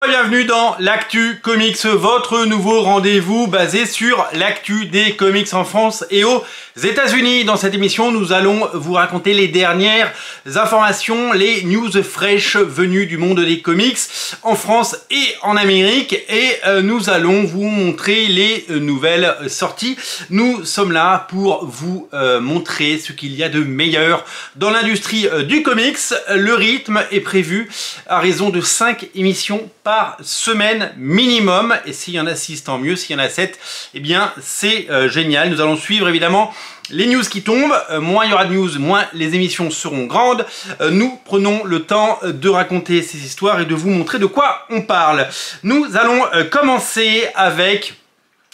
bienvenue dans l'Actu Comics, votre nouveau rendez-vous basé sur l'actu des comics en France et aux États-Unis. Dans cette émission, nous allons vous raconter les dernières informations, les news fraîches venues du monde des comics en France et en Amérique. Et nous allons vous montrer les nouvelles sorties. Nous sommes là pour vous montrer ce qu'il y a de meilleur dans l'industrie du comics. Le rythme est prévu à raison de 5 émissions par semaine minimum, et s'il y en a 6 tant mieux, s'il y en a 7 eh bien c'est génial. Nous allons suivre évidemment les news qui tombent, moins il y aura de news, moins les émissions seront grandes. Nous prenons le temps de raconter ces histoires et de vous montrer de quoi on parle. Nous allons commencer avec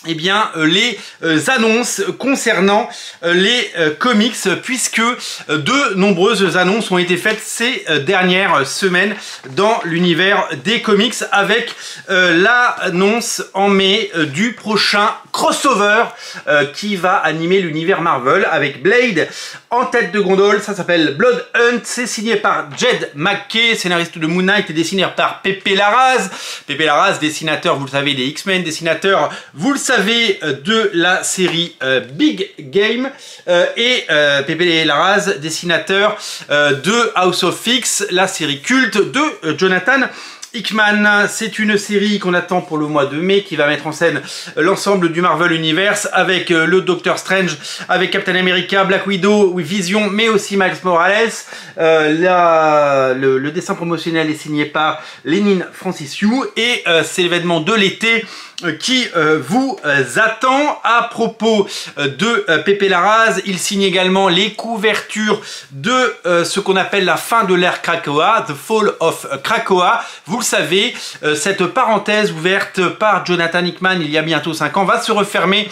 les annonces concernant les comics, puisque de nombreuses annonces ont été faites ces dernières semaines dans l'univers des comics, avec l'annonce en mai du prochain crossover qui va animer l'univers Marvel avec Blade en tête de gondole. Ça s'appelle Blood Hunt, c'est signé par Jed MacKay, scénariste de Moon Knight, et dessiné par Pepe Larraz. Pepe Larraz, dessinateur, vous le savez, des X-Men, dessinateur, vous le savez, de la série Big Game, et Pepe Larraz, dessinateur de House of X, la série culte de Jonathan Hickman. C'est une série qu'on attend pour le mois de mai, qui va mettre en scène l'ensemble du Marvel Universe avec le Doctor Strange, avec Captain America, Black Widow, Vision, mais aussi Miles Morales. Le dessin promotionnel est signé par Lenin Francis Yu, et c'est l'événement de l'été qui vous attend. À propos de Pepe Larraz, il signe également les couvertures de ce qu'on appelle la fin de l'ère Krakoa, The Fall of Krakoa. Vous le savez, cette parenthèse ouverte par Jonathan Hickman il y a bientôt 5 ans va se refermer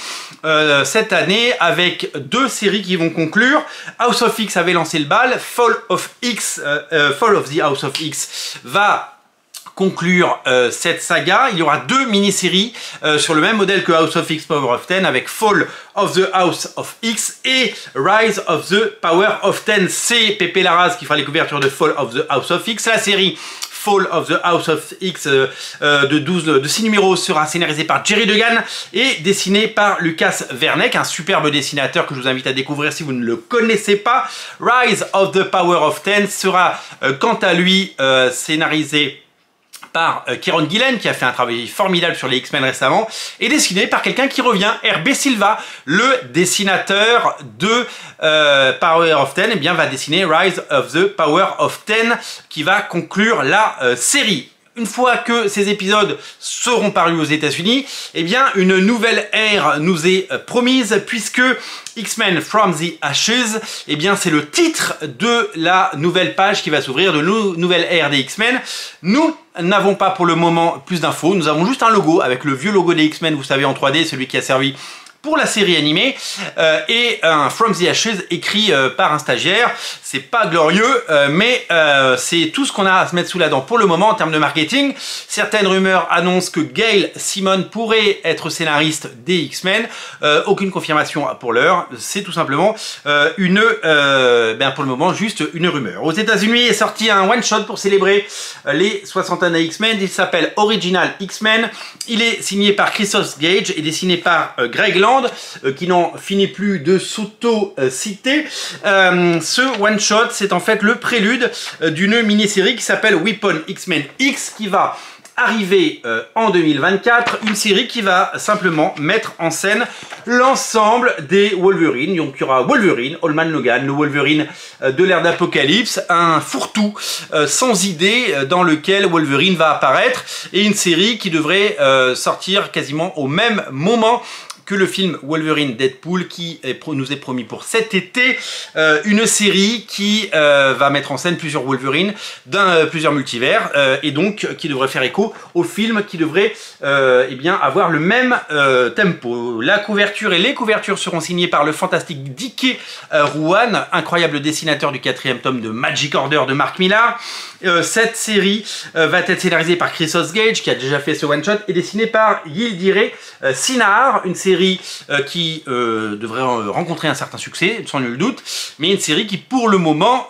cette année avec 2 séries qui vont conclure. House of X avait lancé le bal, Fall of the House of X va conclure cette saga. Il y aura 2 mini-séries sur le même modèle que House of X Power of 10, avec Fall of the House of X et Rise of the Power of 10. C'est Pepe Larraz qui fera les couvertures de Fall of the House of X. La série Fall of the House of X de 6 numéros sera scénarisée par Jerry Duggan et dessinée par Lucas Werneck, un superbe dessinateur que je vous invite à découvrir si vous ne le connaissez pas. Rise of the Power of 10 sera quant à lui scénarisé par Kieron Gillen, qui a fait un travail formidable sur les X-Men récemment, et dessiné par quelqu'un qui revient, Hervé Silva, le dessinateur de Power of 10, va dessiner Rise of the Power of 10, qui va conclure la série. Une fois que ces épisodes seront parus aux États-Unis, une nouvelle ère nous est promise, puisque X-Men From the Ashes, c'est le titre de la nouvelle page qui va s'ouvrir, de nouvelle ère des X-Men. Nous n'avons pas pour le moment plus d'infos, nous avons juste un logo avec le vieux logo des X-Men, vous savez, en 3D, celui qui a servi pour la série animée, et un From the Ashes écrit par un stagiaire. C'est pas glorieux, mais c'est tout ce qu'on a à se mettre sous la dent pour le moment en termes de marketing. Certaines rumeurs annoncent que Gail Simone pourrait être scénariste des X-Men. Aucune confirmation pour l'heure, c'est tout simplement pour le moment juste une rumeur. Aux États-Unis est sorti un one-shot pour célébrer les 60 années X-Men. Il s'appelle Original X-Men. Il est signé par Christos Gage et dessiné par Greg Land, qui n'en finit plus de s'auto-citer. Ce one-shot, c'est en fait le prélude d'une mini-série qui s'appelle Weapon X-Men X, qui va arriver en 2024, une série qui va simplement mettre en scène l'ensemble des Wolverine. Donc il y aura Wolverine, Holman Logan, le Wolverine de l'ère d'Apocalypse, un fourre-tout sans idée dans lequel Wolverine va apparaître, et une série qui devrait sortir quasiment au même moment que le film Wolverine Deadpool, qui nous est promis pour cet été. Une série qui va mettre en scène plusieurs Wolverine, plusieurs multivers, et donc qui devrait faire écho au film, qui devrait avoir le même tempo. La couverture et les couvertures seront signées par le fantastique Dike Ruan, incroyable dessinateur du 4e tome de Magic Order de Mark Millar. Cette série va être scénarisée par Christos Gage, qui a déjà fait ce one-shot, et dessinée par Yildiray Cinar, une série qui devrait rencontrer un certain succès, sans nul doute, mais une série qui pour le moment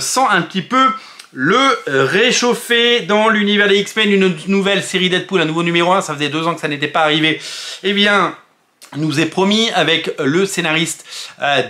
sent un petit peu le réchauffer dans l'univers des X-Men, une nouvelle série Deadpool, un nouveau numéro 1, ça faisait 2 ans que ça n'était pas arrivé, eh bien, nous est promis avec le scénariste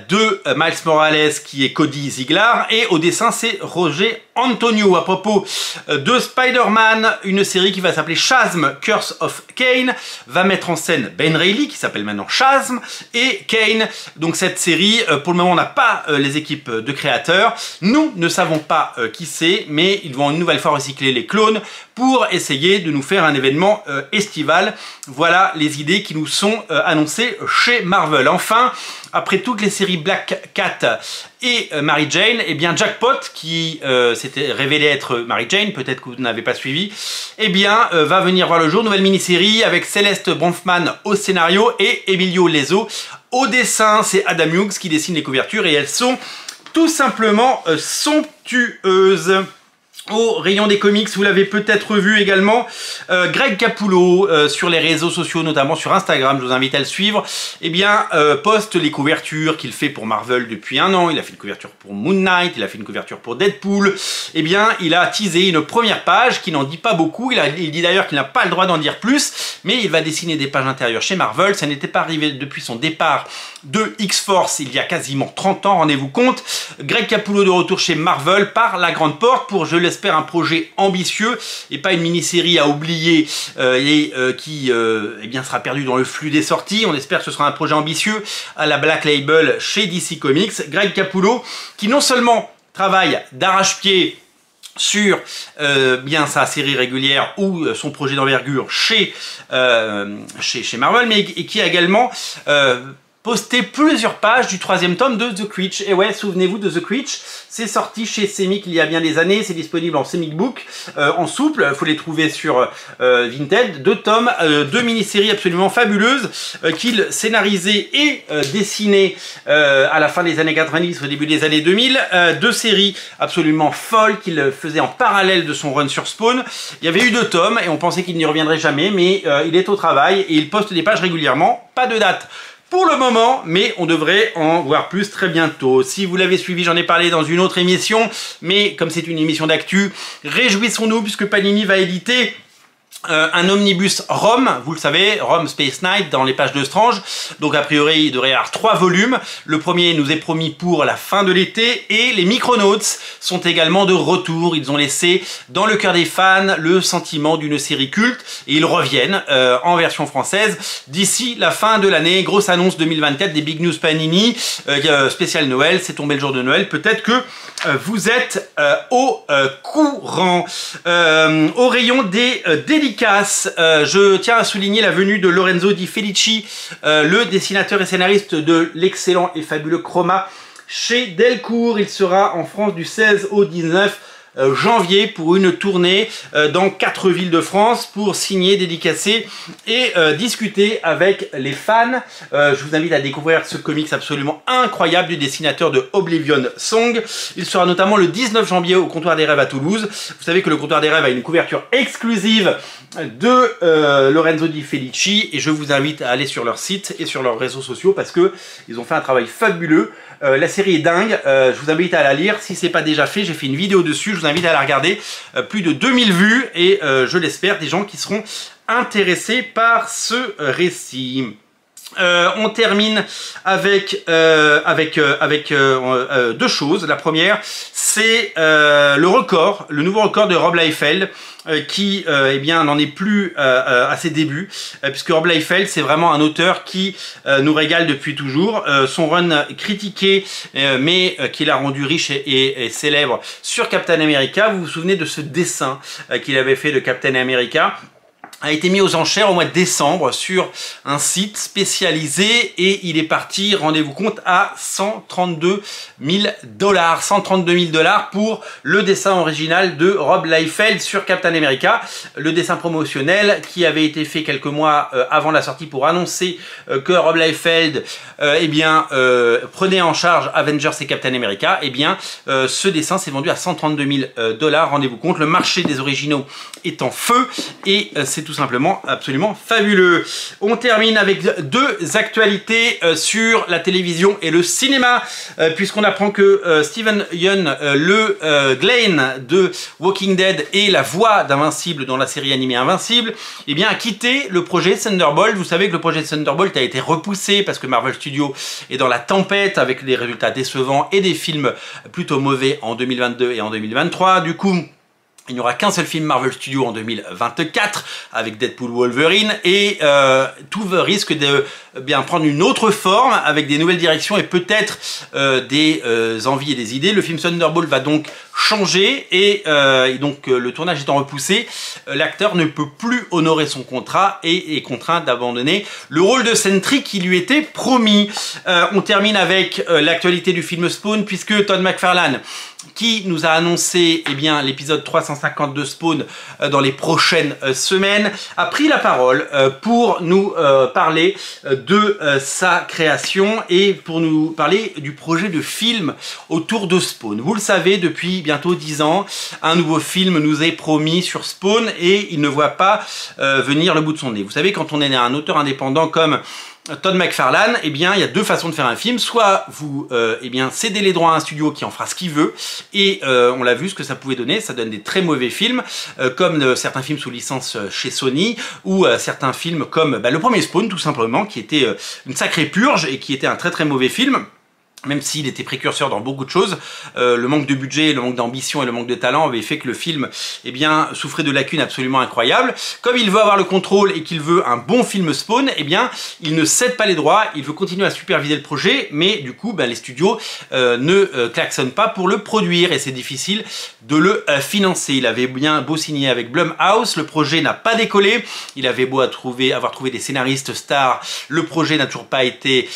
de Miles Morales qui est Cody Ziglar, et au dessin c'est Roger Antonio. À propos de Spider-Man, une série qui va s'appeler Shazam Curse of Kane va mettre en scène Ben Reilly qui s'appelle maintenant Shazam et Kane. Donc cette série, pour le moment on n'a pas les équipes de créateurs, nous ne savons pas qui c'est, mais ils vont une nouvelle fois recycler les clones pour essayer de nous faire un événement estival. Voilà les idées qui nous sont annoncées chez Marvel. Enfin, après toutes les séries Black Cat et Mary Jane, eh bien Jackpot, qui s'était révélé être Mary Jane, peut-être que vous n'avez pas suivi, eh bien va venir voir le jour. Nouvelle mini-série avec Céleste Bronfman au scénario et Emilio Lezo au dessin. C'est Adam Hughes qui dessine les couvertures et elles sont tout simplement somptueuses. Au rayon des comics, vous l'avez peut-être vu également, Greg Capullo sur les réseaux sociaux, notamment sur Instagram, je vous invite à le suivre, eh bien, poste les couvertures qu'il fait pour Marvel depuis 1 an. Il a fait une couverture pour Moon Knight, il a fait une couverture pour Deadpool. Eh bien, il a teasé une première page qui n'en dit pas beaucoup. Il dit d'ailleurs qu'il n'a pas le droit d'en dire plus, mais il va dessiner des pages intérieures chez Marvel. Ça n'était pas arrivé depuis son départ de X-Force il y a quasiment 30 ans, rendez-vous compte. Greg Capullo de retour chez Marvel par la grande porte pour, je l'espère, un projet ambitieux et pas une mini-série à oublier qui eh bien, sera perdue dans le flux des sorties. On espère que ce sera un projet ambitieux à la Black Label chez DC Comics. Greg Capullo qui non seulement travaille d'arrache-pied sur bien sa série régulière ou son projet d'envergure chez Marvel, mais qui a également posté plusieurs pages du 3e tome de The Creech. Et ouais, souvenez-vous de The Creech, c'est sorti chez Semic il y a bien des années, c'est disponible en Semic Book, en souple, il faut les trouver sur Vinted. 2 tomes, 2 mini-séries absolument fabuleuses qu'il scénarisait et dessinait à la fin des années 90, au début des années 2000. 2 séries absolument folles qu'il faisait en parallèle de son run sur Spawn. Il y avait eu 2 tomes et on pensait qu'il n'y reviendrait jamais, mais il est au travail et il poste des pages régulièrement. Pas de date pour le moment, mais on devrait en voir plus très bientôt. Si vous l'avez suivi, j'en ai parlé dans une autre émission, mais comme c'est une émission d'actu, réjouissons-nous puisque Panini va éditer un omnibus Rome, vous le savez, Rome Space Knight dans les pages de Strange. Donc a priori il devrait y avoir 3 volumes. Le premier nous est promis pour la fin de l'été et les Micronauts sont également de retour. Ils ont laissé dans le cœur des fans le sentiment d'une série culte et ils reviennent en version française d'ici la fin de l'année. Grosse annonce 2024 des Big News Panini, spécial Noël, c'est tombé le jour de Noël. Peut-être que vous êtes au courant. Au rayon des dédicaces, je tiens à souligner la venue de Lorenzo Di Felici, le dessinateur et scénariste de l'excellent et fabuleux Chroma chez Delcourt. Il sera en France du 16 au 19 janvier pour une tournée dans 4 villes de France pour signer, dédicacer et discuter avec les fans. Je vous invite à découvrir ce comics absolument incroyable du dessinateur de Oblivion Song. Il sera notamment le 19 janvier au Comptoir des Rêves à Toulouse. Vous savez que le Comptoir des Rêves a une couverture exclusive de Lorenzo Di Felici et je vous invite à aller sur leur site et sur leurs réseaux sociaux parce que ils ont fait un travail fabuleux. La série est dingue, je vous invite à la lire si c'est pas déjà fait. J'ai fait une vidéo dessus, je vous invite à la regarder. Plus de 2000 vues et je l'espère des gens qui seront intéressés par ce récit. On termine avec 2 choses. La première, c'est le nouveau record de Rob Liefeld qui eh bien n'en est plus à ses débuts puisque Rob Liefeld c'est vraiment un auteur qui nous régale depuis toujours. Son run critiqué mais qu'il a rendu riche et célèbre sur Captain America. Vous vous souvenez de ce dessin qu'il avait fait de Captain America, a été mis aux enchères au mois de décembre sur un site spécialisé et il est parti, rendez-vous compte, à 132 000 $. 132 000 $ pour le dessin original de Rob Liefeld sur Captain America. Le dessin promotionnel qui avait été fait quelques mois avant la sortie pour annoncer que Rob Liefeld eh bien, prenait en charge Avengers et Captain America. Eh bien, ce dessin s'est vendu à 132 000 $. Rendez-vous compte, le marché des originaux est en feu et c'est tout tout simplement absolument fabuleux. On termine avec deux actualités sur la télévision et le cinéma, puisqu'on apprend que Steven Yeun, le Glenn de Walking Dead et la voix d'Invincible dans la série animée Invincible, eh bien, a quitté le projet Thunderbolt. Vous savez que le projet Thunderbolt a été repoussé parce que Marvel Studios est dans la tempête avec des résultats décevants et des films plutôt mauvais en 2022 et en 2023. Du coup, il n'y aura qu'un seul film Marvel Studios en 2024 avec Deadpool Wolverine et tout risque de bien prendre une autre forme avec des nouvelles directions et peut-être des envies et des idées. Le film Thunderbolt va donc changer et donc le tournage étant repoussé, l'acteur ne peut plus honorer son contrat et est contraint d'abandonner le rôle de Sentry qui lui était promis. On termine avec l'actualité du film Spawn puisque Todd McFarlane, qui nous a annoncé eh bien l'épisode 350 de Spawn dans les prochaines semaines, a pris la parole pour nous parler de sa création et pour nous parler du projet de film autour de Spawn. Vous le savez, depuis bientôt 10 ans, un nouveau film nous est promis sur Spawn et il ne voit pas venir le bout de son nez. Vous savez, quand on est un auteur indépendant comme Todd McFarlane, eh bien, il y a deux façons de faire un film. Soit vous eh bien, cédez les droits à un studio qui en fera ce qu'il veut, et on l'a vu ce que ça pouvait donner, ça donne des très mauvais films, comme certains films sous licence chez Sony, ou certains films comme le premier Spawn, tout simplement, qui était une sacrée purge, et qui était un très très mauvais film. Même s'il était précurseur dans beaucoup de choses, le manque de budget, le manque d'ambition et le manque de talent avaient fait que le film eh bien, souffrait de lacunes absolument incroyables. Comme il veut avoir le contrôle et qu'il veut un bon film Spawn, eh bien, il ne cède pas les droits, il veut continuer à superviser le projet, mais du coup, les studios ne klaxonnent pas pour le produire et c'est difficile de le financer. Il avait bien beau signer avec Blumhouse, le projet n'a pas décollé, il avait beau avoir trouvé des scénaristes stars, le projet n'a toujours pas été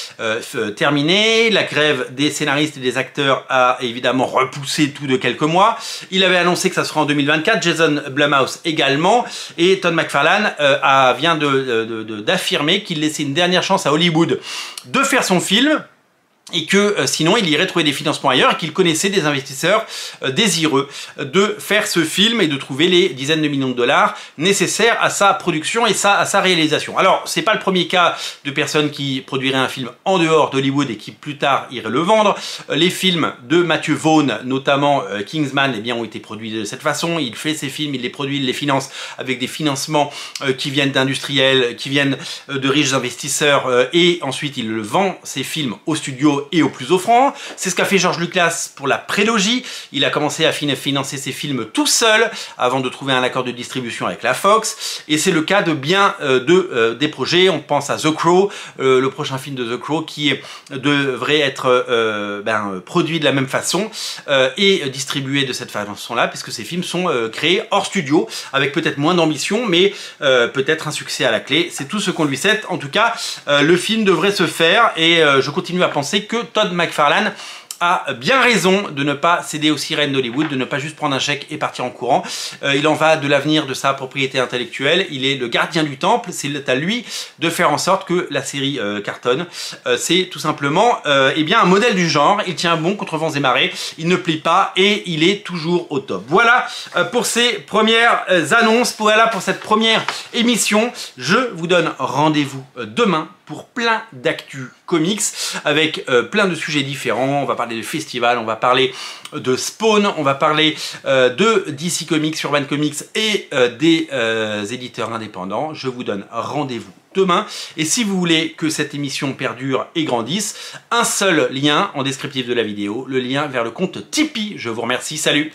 terminé, la grève des scénaristes et des acteurs a évidemment repoussé tout de quelques mois. Il avait annoncé que ça sera en 2024, Jason Blumhouse également, et Todd McFarlane vient d'affirmer qu'il laissait une dernière chance à Hollywood de faire son film, et que sinon il irait trouver des financements ailleurs et qu'il connaissait des investisseurs désireux de faire ce film et de trouver les dizaines de millions de dollars nécessaires à sa production et à sa réalisation. Alors c'est pas le premier cas de personnes qui produiraient un film en dehors d'Hollywood et qui plus tard iraient le vendre. Les films de Matthew Vaughn, notamment Kingsman, eh bien, ont été produits de cette façon. Il fait ses films, il les produit, il les finance avec des financements qui viennent d'industriels, qui viennent de riches investisseurs et ensuite il vend ses films au studio et au plus offrant. C'est ce qu'a fait George Lucas pour la prélogie. Il a commencé à financer ses films tout seul avant de trouver un accord de distribution avec la Fox. Et c'est le cas de bien des projets. On pense à The Crow, le prochain film de The Crow qui devrait être produit de la même façon et distribué de cette façon-là, puisque ces films sont créés hors studio, avec peut-être moins d'ambition, mais peut-être un succès à la clé. C'est tout ce qu'on lui souhaite. En tout cas, le film devrait se faire et je continue à penser que Todd McFarlane a bien raison de ne pas céder aux sirènes d'Hollywood, de ne pas juste prendre un chèque et partir en courant. Il en va de l'avenir de sa propriété intellectuelle, il est le gardien du temple, c'est à lui de faire en sorte que la série cartonne. C'est tout simplement eh bien, un modèle du genre, il tient bon contre vents et marées, il ne plie pas et il est toujours au top. Voilà pour ces premières annonces, voilà pour cette première émission. Je vous donne rendez-vous demain pour plein d'actu comics avec plein de sujets différents. On va parler de festivals, on va parler de Spawn, on va parler de DC Comics, Urban Comics et des éditeurs indépendants. Je vous donne rendez-vous demain. Et si vous voulez que cette émission perdure et grandisse, un seul lien en descriptif de la vidéo, le lien vers le compte Tipeee. Je vous remercie, salut!